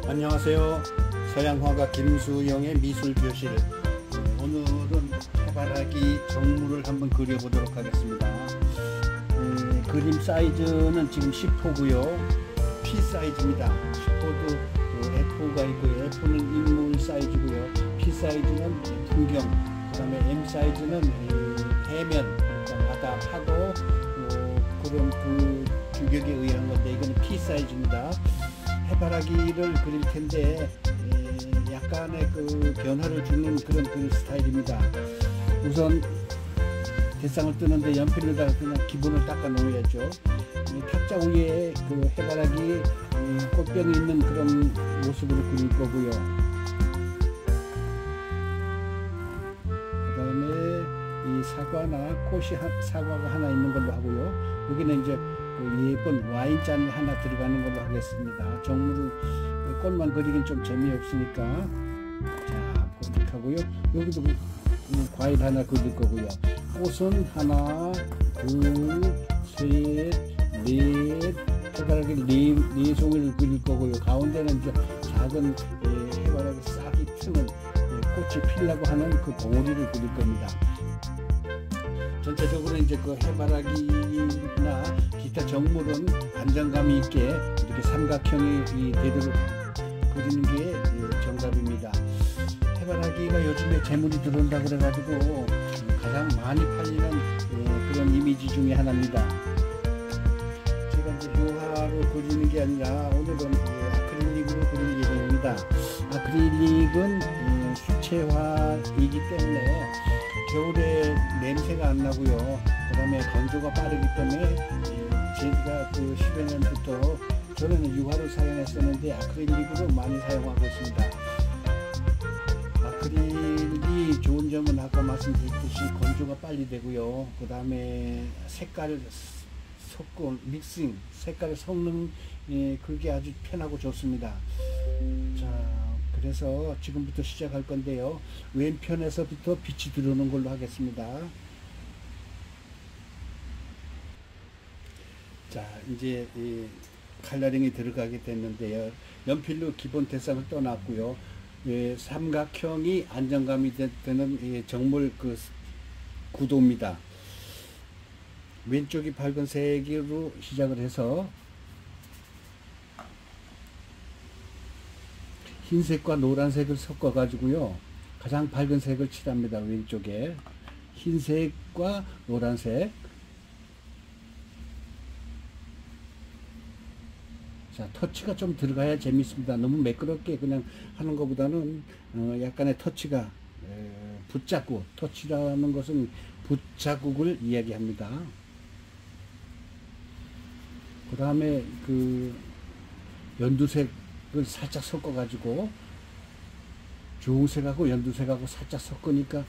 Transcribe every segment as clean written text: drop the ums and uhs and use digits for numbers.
안녕하세요. 서양화가 김수영의 미술교실. 오늘은 해바라기 정물을 한번 그려보도록 하겠습니다. 그림 사이즈는 지금 10호고요. P 사이즈입니다. 10호도 F가 있고요. F는 인물 사이즈고요. P 사이즈는 풍경, 그 다음에 M 사이즈는 해면, 그러니까 바다, 파도, 그런 그 규격에 의한 건데, 이거는 P 사이즈입니다. 해바라기를 그릴 텐데 약간의 그 변화를 주는 그런 스타일입니다. 우선 대상을 뜨는데 연필로다가 그냥 기본을 닦아 놓아야죠. 탁자 위에 그 해바라기 꽃병이 있는 그런 모습으로 그릴 거고요. 그 다음에 이 사과가 하나 있는 걸로 하고요. 여기는 이제 예쁜 와인잔 하나 들어가는 걸로 하겠습니다. 정물을 꽃만 그리긴 좀 재미없으니까. 자, 그렇게 하고요. 여기도 과일 하나 그릴 거고요. 꽃은 하나, 둘, 셋, 넷, 해바라기 네 송이를 그릴 거고요. 가운데는 이제 작은 해바라기 싹이 트는 꽃이 피려고 하는 그 봉우리를 그릴 겁니다. 전체적으로 이제 그 해바라기나 기타 정물은 안정감이 있게 이렇게 삼각형이 되도록 그리는 게 정답입니다. 해바라기가 요즘에 재물이 들어온다 그래가지고 가장 많이 팔리는 그런 이미지 중에 하나입니다. 제가 이제 유화로 그리는 게 아니라 오늘은 아크릴릭으로 그릴 예정입니다. 아크릴릭은 수채화이기 때문에 겨울에 냄새가 안 나고요. 그 다음에 건조가 빠르기 때문에 제가 그 10여 년부터 전에는 유화를 사용했었는데 아크릴릭으로 많이 사용하고 있습니다. 아크릴릭이 좋은 점은 아까 말씀드렸듯이 건조가 빨리 되고요. 그 다음에 색깔 섞고 색깔을 섞는 그게 아주 편하고 좋습니다. 자, 그래서 지금부터 시작할 건데요. 왼편에서부터 빛이 들어오는 걸로 하겠습니다. 자, 이제 컬러링이 들어가게 됐는데요. 연필로 기본 대상을 떠났고요. 삼각형이 안정감이 되는 정물 그 구도입니다. 왼쪽이 밝은 색으로 시작을 해서 흰색과 노란색을 섞어 가지고요. 가장 밝은 색을 칠합니다. 왼쪽에 흰색과 노란색. 자, 터치가 좀 들어가야 재밌습니다. 너무 매끄럽게 그냥 하는 것보다는 약간의 터치가 붓자국, 터치라는 것은 붓자국을 이야기합니다. 그 다음에 그 연두색을 살짝 섞어 가지고 주홍색하고 연두색하고 살짝 섞으니까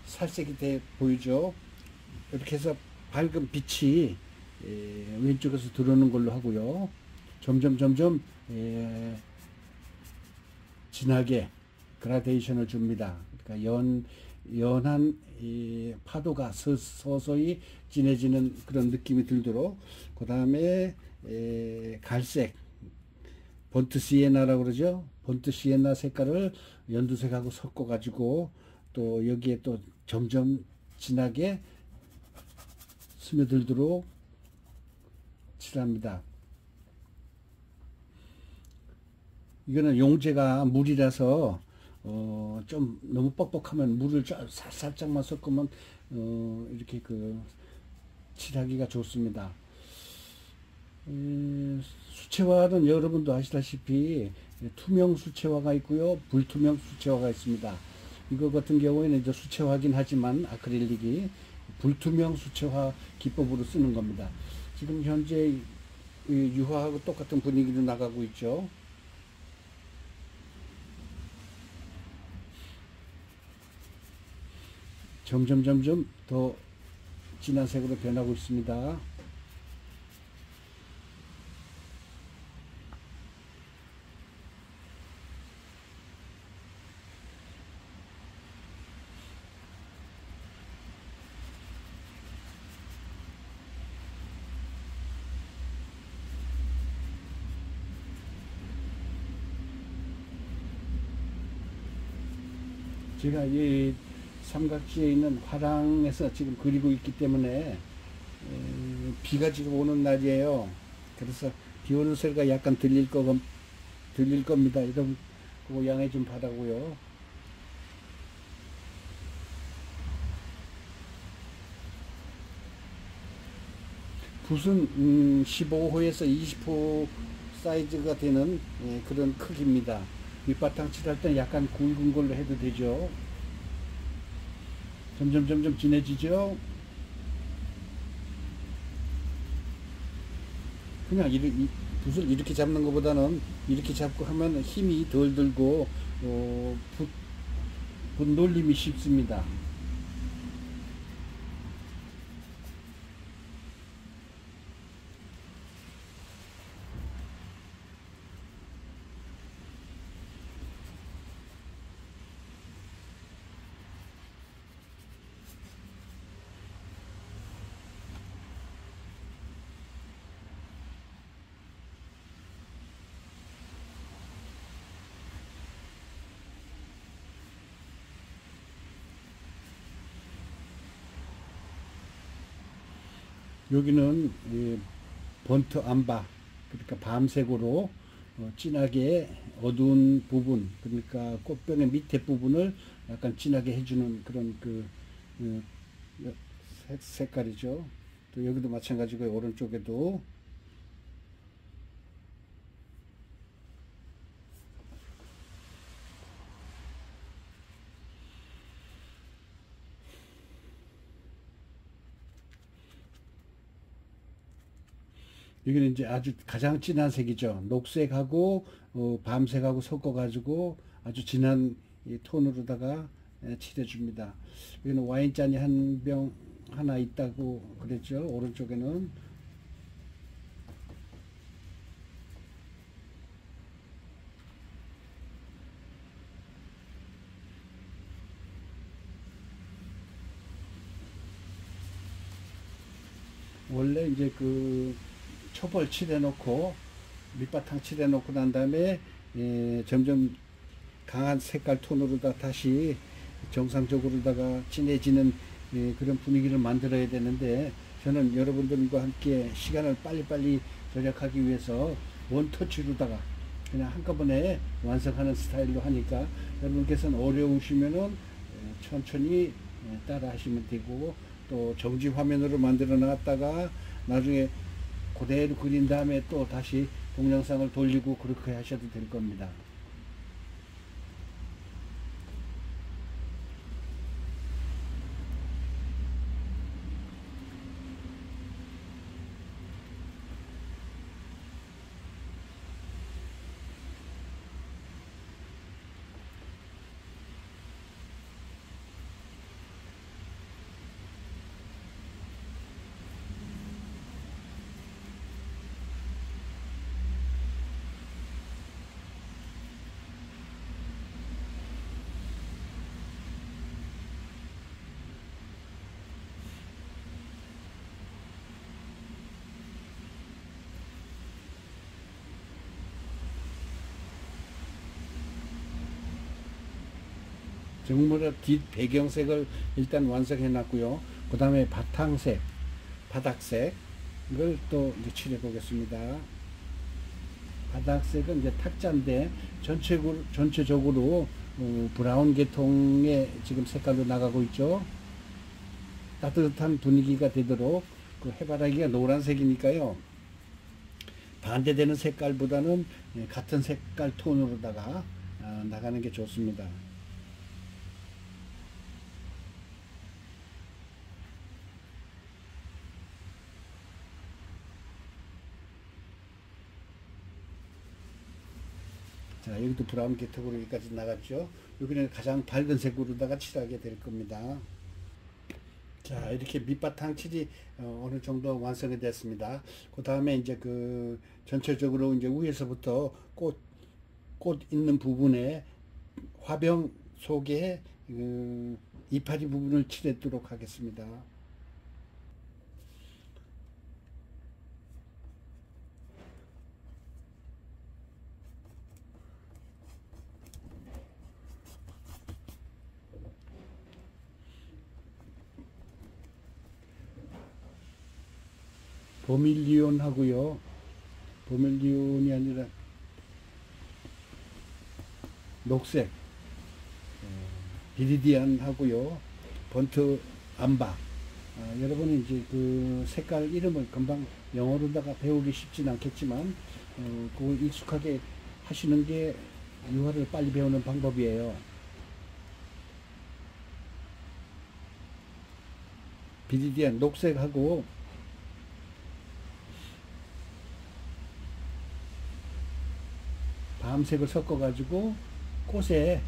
살색이 돼 보이죠. 이렇게 해서 밝은 빛이 왼쪽에서 들어오는 걸로 하고요. 점점 진하게 그라데이션을 줍니다. 그러니까 연한 파도가 서서히 진해지는 그런 느낌이 들도록. 그 다음에 갈색 본트 시에나라고 그러죠. 본트 시에나 색깔을 연두색하고 섞어 가지고 또 여기에 또 점점 진하게 스며들도록 칠합니다. 이거는 용제가 물이라서 좀 너무 뻑뻑하면 물을 살짝만 섞으면 이렇게 그 칠하기가 좋습니다. 수채화는 여러분도 아시다시피 투명 수채화가 있고요, 불투명 수채화가 있습니다. 이거 같은 경우에는 이제 수채화긴 하지만 아크릴릭이 불투명 수채화 기법으로 쓰는 겁니다. 지금 현재 유화하고 똑같은 분위기로 나가고 있죠. 점점 더 진한 색으로 변하고 있습니다. 제가 이 삼각지에 있는 화랑에서 지금 그리고 있기 때문에 비가 지금 오는 날이에요. 그래서 비 오는 소리가 약간 들릴 겁니다. 여러분 그거 양해 좀 바라고요. 붓은 15호에서 20호 사이즈가 되는 그런 크기입니다. 밑바탕 칠할 때는 약간 굵은 걸로 해도 되죠. 점점 진해지죠. 그냥 붓을 이렇게 잡는 것보다는 이렇게 잡고 하면 힘이 덜 들고 붓 놀림이 쉽습니다. 여기는 번트 암바, 그러니까 밤색으로 진하게 어두운 부분, 그러니까 꽃병의 밑에 부분을 약간 진하게 해주는 그런 어, 색깔이죠. 또 여기도 마찬가지고 오른쪽에도 여기는 이제 아주 가장 진한 색이죠. 녹색하고 밤색하고 섞어가지고 아주 진한 이 톤으로다가 칠해줍니다. 여기는 와인잔이 한 병 하나 있다고 그랬죠. 오른쪽에는 원래 이제 그 초벌 칠해놓고 밑바탕 칠해놓고 난 다음에 점점 강한 색깔 톤으로다 다시 정상적으로다가 진해지는 그런 분위기를 만들어야 되는데, 저는 여러분들과 함께 시간을 빨리빨리 절약하기 위해서 원터치로다가 그냥 한꺼번에 완성하는 스타일로 하니까, 여러분께서는 어려우시면은 천천히 따라 하시면 되고, 또 정지 화면으로 만들어 놨다가 나중에 그대로 그린 다음에 또 다시 동영상을 돌리고 그렇게 하셔도 될 겁니다. 정물의 뒷 배경색을 일단 완성해 놨고요. 그 다음에 바탕색, 바닥색을 또 이제 칠해 보겠습니다. 바닥색은 이제 탁자인데 전체적으로 브라운 계통의 지금 색깔로 나가고 있죠. 따뜻한 분위기가 되도록, 그 해바라기가 노란색이니까요. 반대되는 색깔보다는 같은 색깔 톤으로다가 나가는 게 좋습니다. 자, 여기도 브라운 계통으로 여기까지 나갔죠. 여기는 가장 밝은 색으로다가 칠하게 될 겁니다. 자, 이렇게 밑바탕 칠이 어느 정도 완성이 됐습니다. 그 다음에 이제 그 전체적으로 이제 위에서부터 꽃 있는 부분에 화병 속에 이파리 부분을 칠하도록 하겠습니다. 버밀리온하고요. 버밀리온이 아니라 녹색, 비리디안하고요. 번트 암바. 여러분이 이제 그 색깔 이름을 금방 영어로다가 배우기 쉽진 않겠지만, 그걸 익숙하게 하시는 게 유화를 빨리 배우는 방법이에요. 비리디안 녹색하고 밤색을 섞어 가지고 꽃에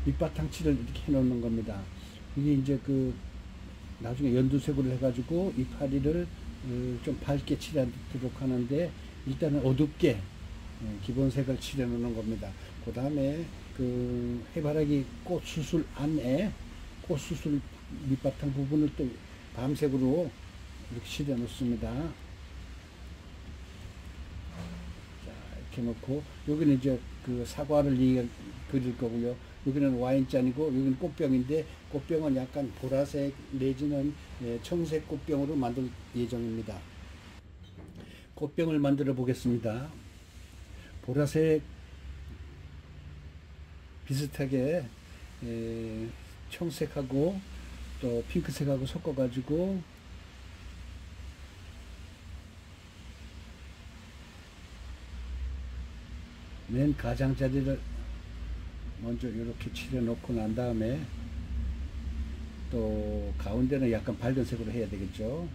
밑바탕 칠을 이렇게 해 놓는 겁니다. 이게 이제 그 나중에 연두색으로 해 가지고 이파리를 좀 밝게 칠하도록 하는데, 일단은 어둡게 기본색을 칠해 놓는 겁니다. 그 다음에 그 해바라기 꽃 수술 안에 꽃 수술 밑바탕 부분을 또 밤색으로 이렇게 칠해 놓습니다. 자, 이렇게 놓고, 여기는 이제 그 사과를 그릴 거고요. 여기는 와인잔이고, 여기는 꽃병인데, 꽃병은 약간 보라색 내지는 청색 꽃병으로 만들 예정입니다. 꽃병을 만들어 보겠습니다. 보라색 비슷하게 청색하고 또 핑크색하고 섞어 가지고 맨 가장자리를 먼저 이렇게 칠해 놓고 난 다음에, 또 가운데는 약간 밝은 색으로 해야 되겠죠.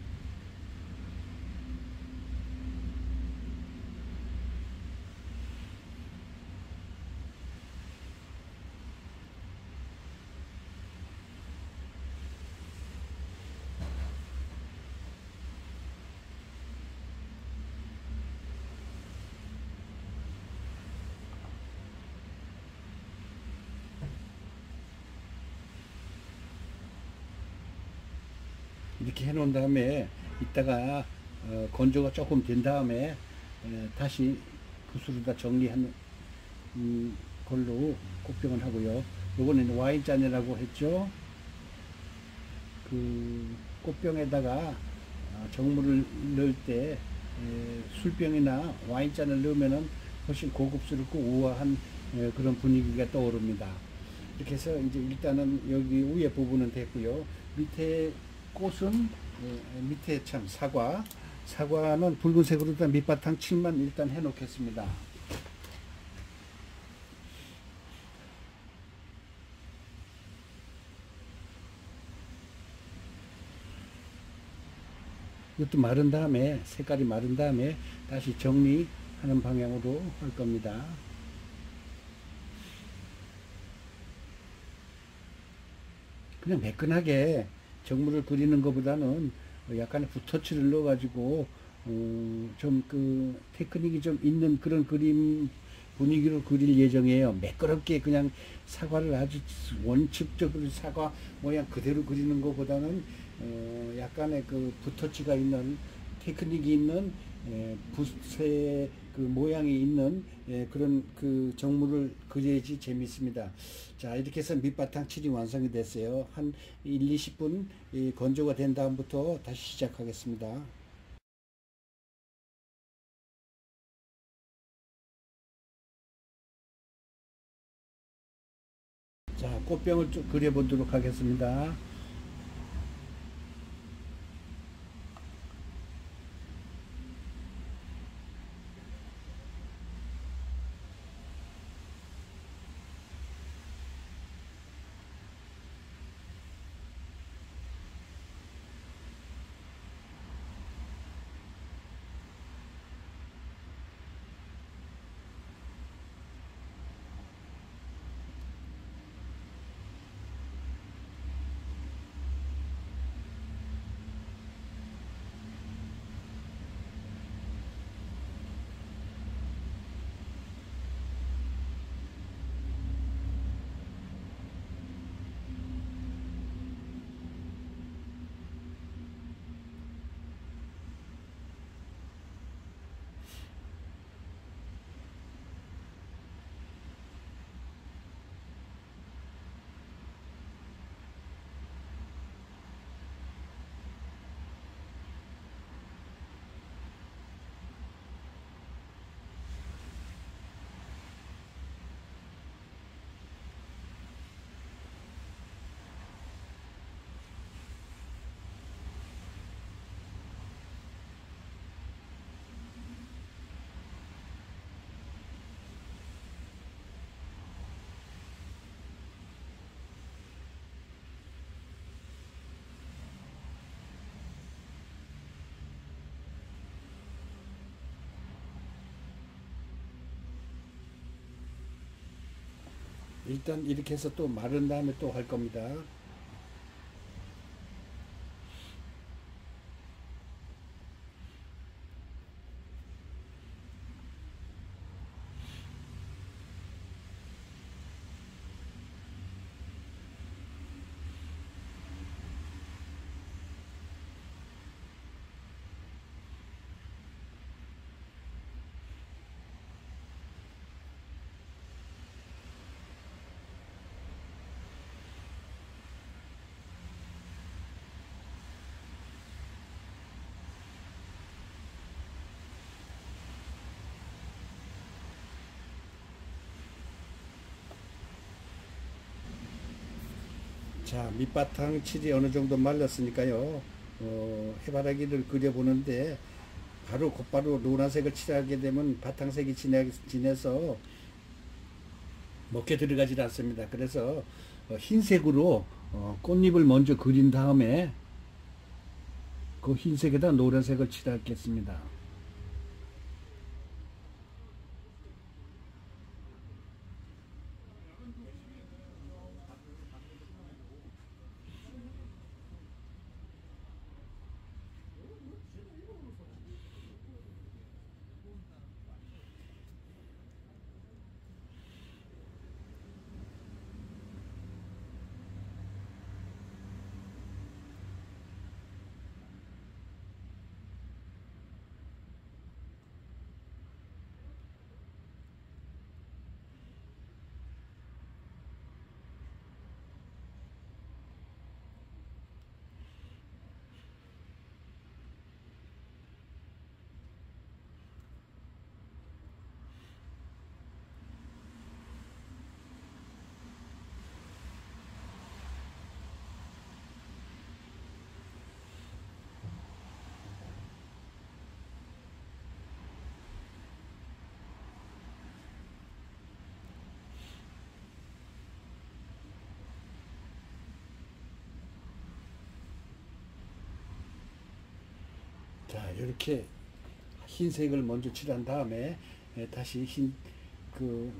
이렇게 해 놓은 다음에 이따가 건조가 조금 된 다음에 다시 붓으로다 정리하는 걸로 꽃병을 하고요. 요거는 와인잔이라고 했죠. 그 꽃병에다가 정물을 넣을 때 술병이나 와인잔을 넣으면은 훨씬 고급스럽고 우아한 그런 분위기가 떠오릅니다. 이렇게 해서 이제 일단은 여기 위에 부분은 됐고요. 밑에 꽃은 밑에 참 사과는 붉은색으로 일단 밑바탕 칠만 일단 해 놓겠습니다. 이것도 마른 다음에, 색깔이 마른 다음에 다시 정리하는 방향으로 할 겁니다. 그냥 매끈하게 정물을 그리는 것보다는 약간의 붓터치를 넣어 가지고 좀 그 테크닉이 좀 있는 그런 그림 분위기로 그릴 예정이에요. 매끄럽게 그냥 사과를 아주 원칙적으로 사과 모양 그대로 그리는 것보다는 약간의 그 붓터치가 있는, 테크닉이 있는 붓의 그 모양이 있는 그런 그 정물을 그려야지 재밌습니다. 자, 이렇게 해서 밑바탕 칠이 완성이 됐어요. 한 1, 20분 건조가 된 다음부터 다시 시작하겠습니다. 자, 꽃병을 좀 그려보도록 하겠습니다. 일단 이렇게 해서 또 마른 다음에 또 할 겁니다. 자, 밑바탕 칠이 어느 정도 말랐으니까요. 해바라기를 그려보는데 바로 곧바로 노란색을 칠하게 되면 바탕색이 진해서 먹게 들어가질 않습니다. 그래서 흰색으로 꽃잎을 먼저 그린 다음에 그 흰색에다 노란색을 칠하겠습니다. 자, 이렇게 흰색을 먼저 칠한 다음에 다시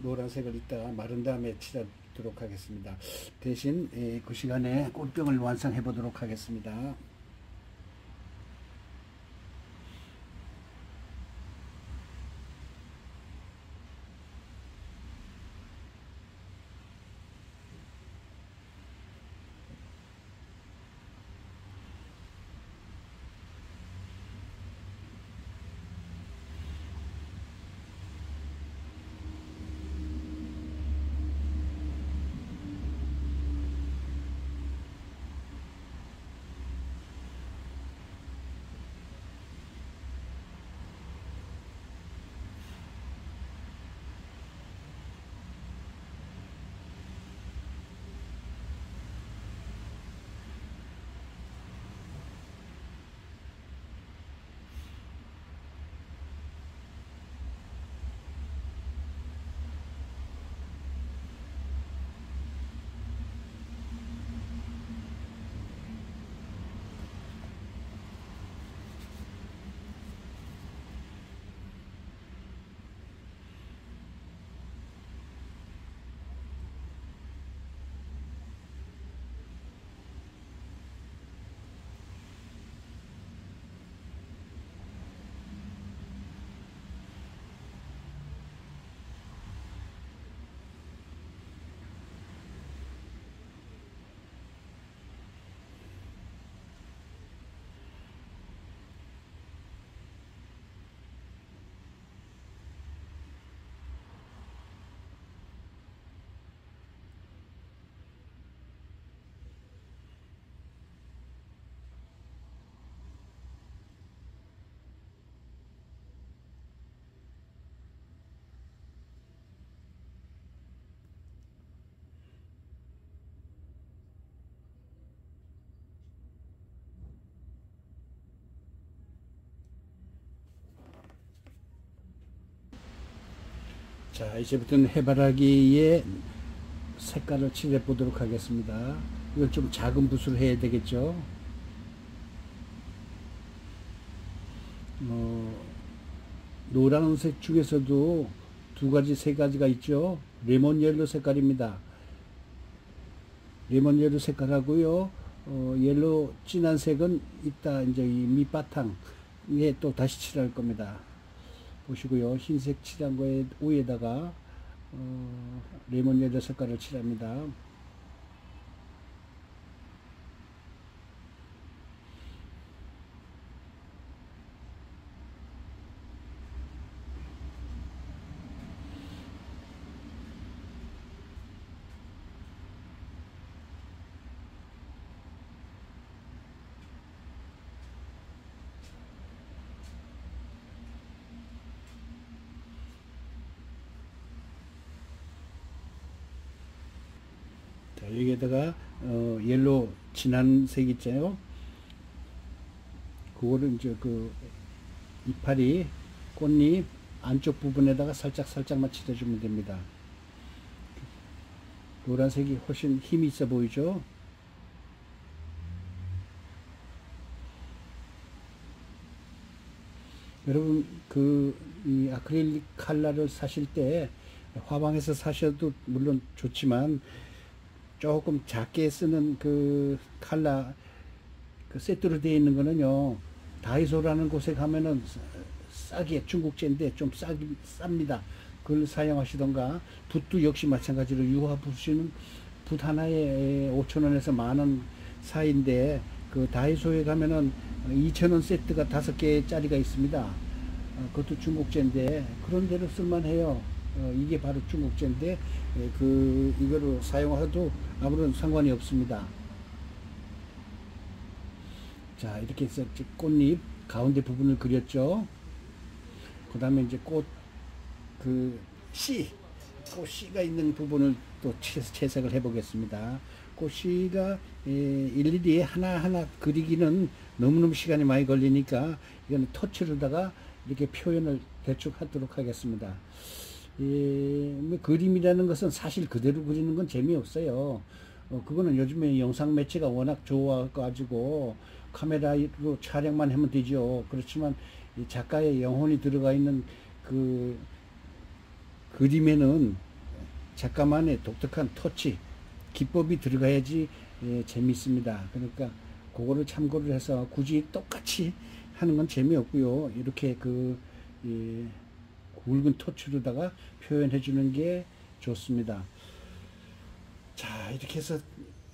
노란색을 이따가 마른 다음에 칠하도록 하겠습니다. 대신 그 시간에 꽃병을 완성해 보도록 하겠습니다. 자, 이제부터는 해바라기의 색깔을 칠해 보도록 하겠습니다. 이걸 좀 작은 붓으로 해야 되겠죠. 노란색 중에서도 두 가지, 세 가지가 있죠. 레몬 옐로 색깔입니다. 레몬 옐로 색깔하고요. 옐로 진한 색은 이따 이제 이 밑바탕에 또 다시 칠할 겁니다. 보시고요. 흰색 칠한 거에 위에다가 레몬 옐로 색깔을 칠합니다. 자, 여기에다가 옐로 진한 색 있잖아요. 그거를 이제 그 이파리 꽃잎 안쪽 부분에다가 살짝만 칠해주면 됩니다. 노란색이 훨씬 힘이 있어 보이죠? 여러분 이 아크릴릭 칼라를 사실 때 화방에서 사셔도 물론 좋지만 조금 작게 쓰는 그 칼라 그 세트로 되어 있는 거는요, 다이소라는 곳에 가면은 싸게, 중국제인데 좀 쌉니다. 그걸 사용하시던가, 붓도 역시 마찬가지로 유화 붓이는 붓 하나에 5,000원에서 만원 사이인데, 그 다이소에 가면은 2,000원 세트가 5개짜리가 있습니다. 그것도 중국제인데 그런 데로 쓸만해요. 이게 바로 중국제인데 이거를 사용해도 아무런 상관이 없습니다. 자, 이렇게 해서 꽃잎 가운데 부분을 그렸죠. 그 다음에 이제 꽃씨가 있는 부분을 또 채색을 해 보겠습니다. 꽃씨가 일일이 하나하나 그리기는 너무너무 시간이 많이 걸리니까 이거는 터치로다가 이렇게 표현을 대충 하도록 하겠습니다. 뭐 그림이라는 것은 사실 그대로 그리는 건 재미없어요. 그거는 요즘에 영상 매체가 워낙 좋아가지고 카메라로 촬영만 하면 되죠. 그렇지만 이 작가의 영혼이 들어가 있는 그 그림에는 작가만의 독특한 터치, 기법이 들어가야지 재미있습니다. 그러니까 그거를 참고를 해서 굳이 똑같이 하는 건 재미없고요. 이렇게 굵은 터치로다가 표현해 주는 게 좋습니다. 자, 이렇게 해서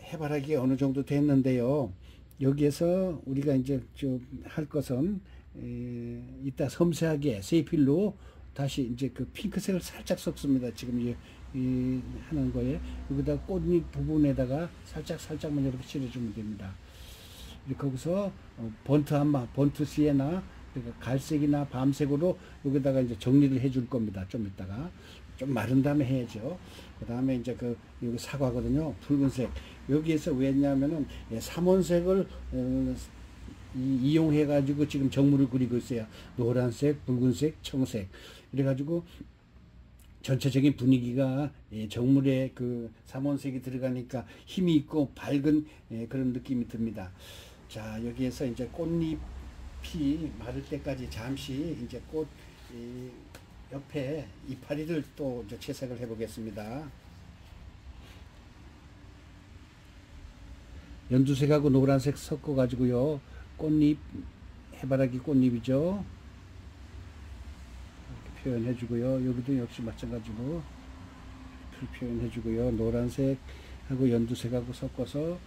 해바라기가 어느 정도 됐는데요. 여기에서 우리가 이제 좀 할 것은 이따 섬세하게 세필로 다시 이제 그 핑크색을 살짝 섞습니다. 지금 하는 거에 여기다 꽃잎 부분에다가 살짝만 이렇게 칠해주면 됩니다. 이렇게 거기서 번트 시에나 그러니까 갈색이나 밤색으로 여기다가 이제 정리를 해줄 겁니다. 좀 이따가 좀 마른 다음에 해야죠. 그 다음에 이제 여기 사과거든요. 붉은색. 여기에서 왜냐면은 삼원색을 이용해 가지고 지금 정물을 그리고 있어요. 노란색, 붉은색, 청색. 이래 가지고 전체적인 분위기가 정물에 그 삼원색이 들어가니까 힘이 있고 밝은 그런 느낌이 듭니다. 자, 여기에서 이제 꽃잎이 마를 때까지 잠시 이제 꽃 옆에 이파리를 또 이제 채색을 해 보겠습니다. 연두색하고 노란색 섞어 가지고요. 꽃잎, 해바라기 꽃잎이죠. 이렇게 표현해 주고요. 여기도 역시 마찬가지로 표현해 주고요. 노란색하고 연두색하고 섞어서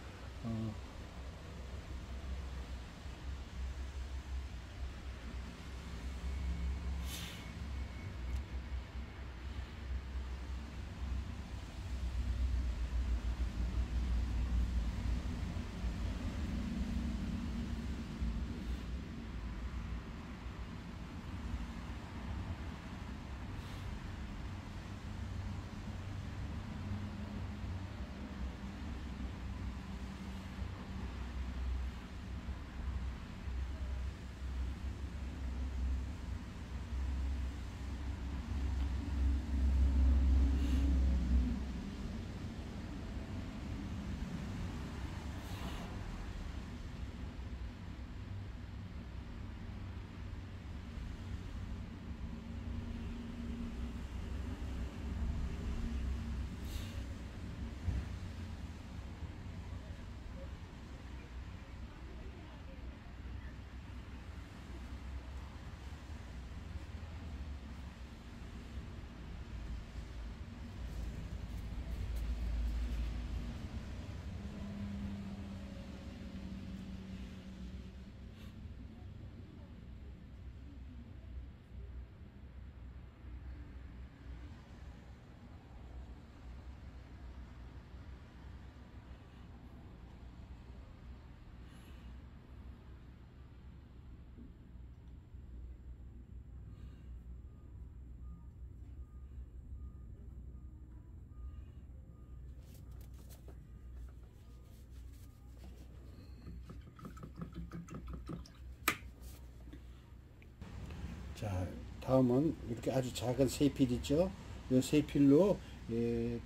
자, 다음은 이렇게 아주 작은 세필 있죠? 이 세필로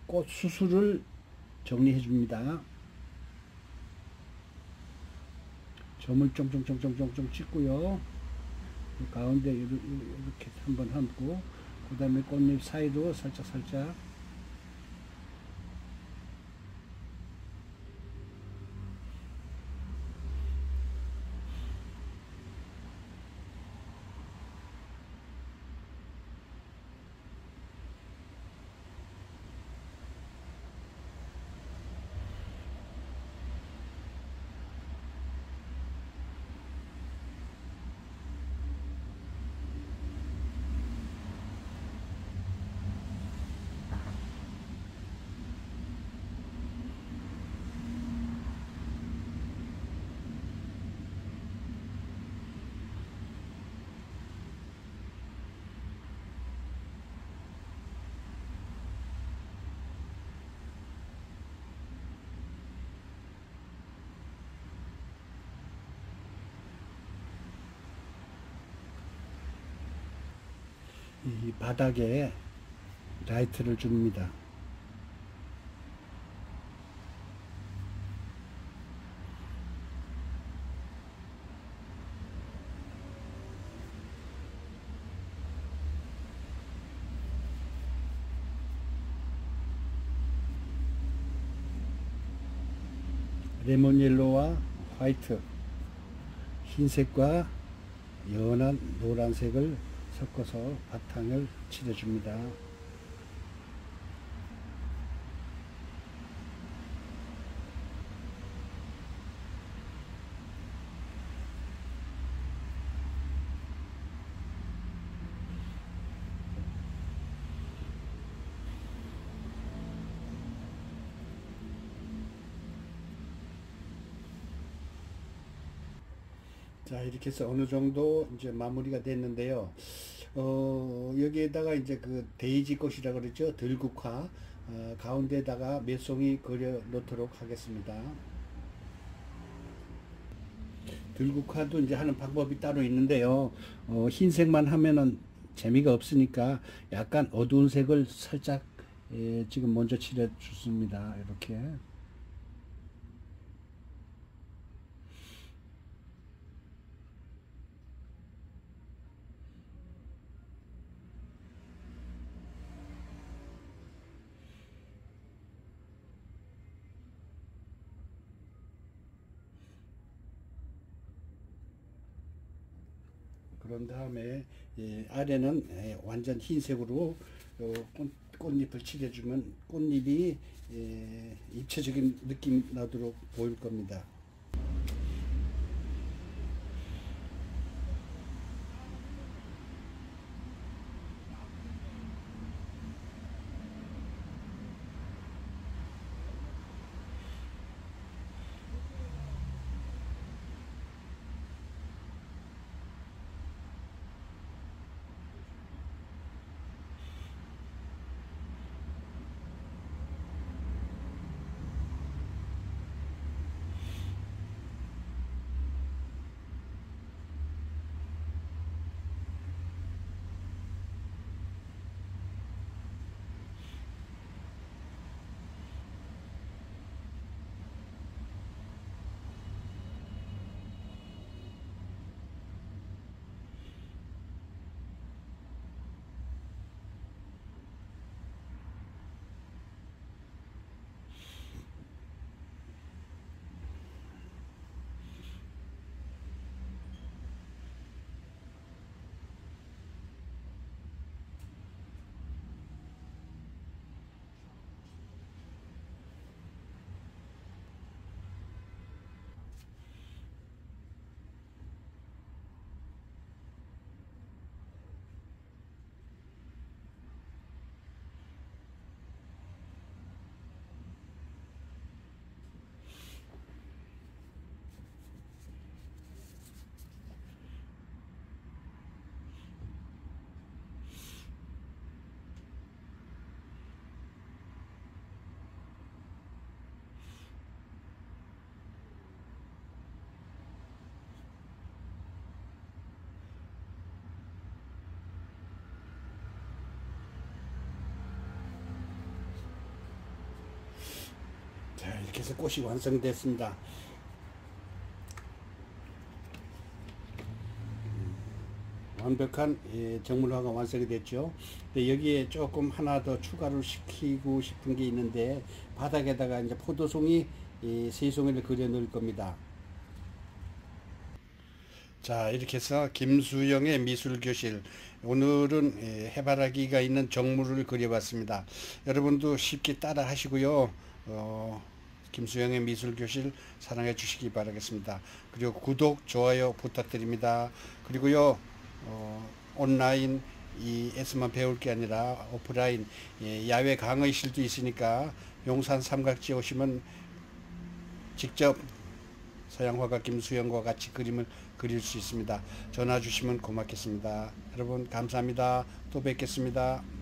꽃 수술을 정리해 줍니다. 점을 쫑쫑쫑쫑쫑쫑 찍고요. 가운데 이렇게 한번 하고, 그 다음에 꽃잎 사이도 살짝살짝. 이 바닥에 라이트를 줍니다. 레몬 옐로우와 화이트, 흰색과 연한 노란색을 섞어서 바탕을 칠해줍니다. 자, 이렇게 해서 어느 정도 이제 마무리가 됐는데요. 여기에다가 이제 그 데이지 꽃이라 그러죠. 들국화, 가운데다가 몇 송이 그려 놓도록 하겠습니다. 들국화도 이제 하는 방법이 따로 있는데요. 흰색만 하면은 재미가 없으니까 약간 어두운 색을 살짝 지금 먼저 칠해 줬습니다. 이렇게. 그런 다음에 아래는 완전 흰색으로 꽃잎을 칠해주면 꽃잎이 입체적인 느낌 나도록 보일 겁니다. 이렇게 해서 꽃이 완성됐습니다. 완벽한 정물화가 완성이 됐죠. 근데 여기에 조금 하나 더 추가를 시키고 싶은 게 있는데, 바닥에다가 이제 포도송이 세 송이를 그려 놓을 겁니다. 자, 이렇게 해서 김수영의 미술교실, 오늘은 해바라기가 있는 정물을 그려봤습니다. 여러분도 쉽게 따라 하시고요. 김수영의 미술교실 사랑해 주시기 바라겠습니다. 그리고 구독, 좋아요 부탁드립니다. 그리고요, 온라인 에서만 배울 게 아니라 오프라인 야외 강의실도 있으니까 용산 삼각지에 오시면 직접 서양화가 김수영과 같이 그림을 그릴 수 있습니다. 전화 주시면 고맙겠습니다. 여러분 감사합니다. 또 뵙겠습니다.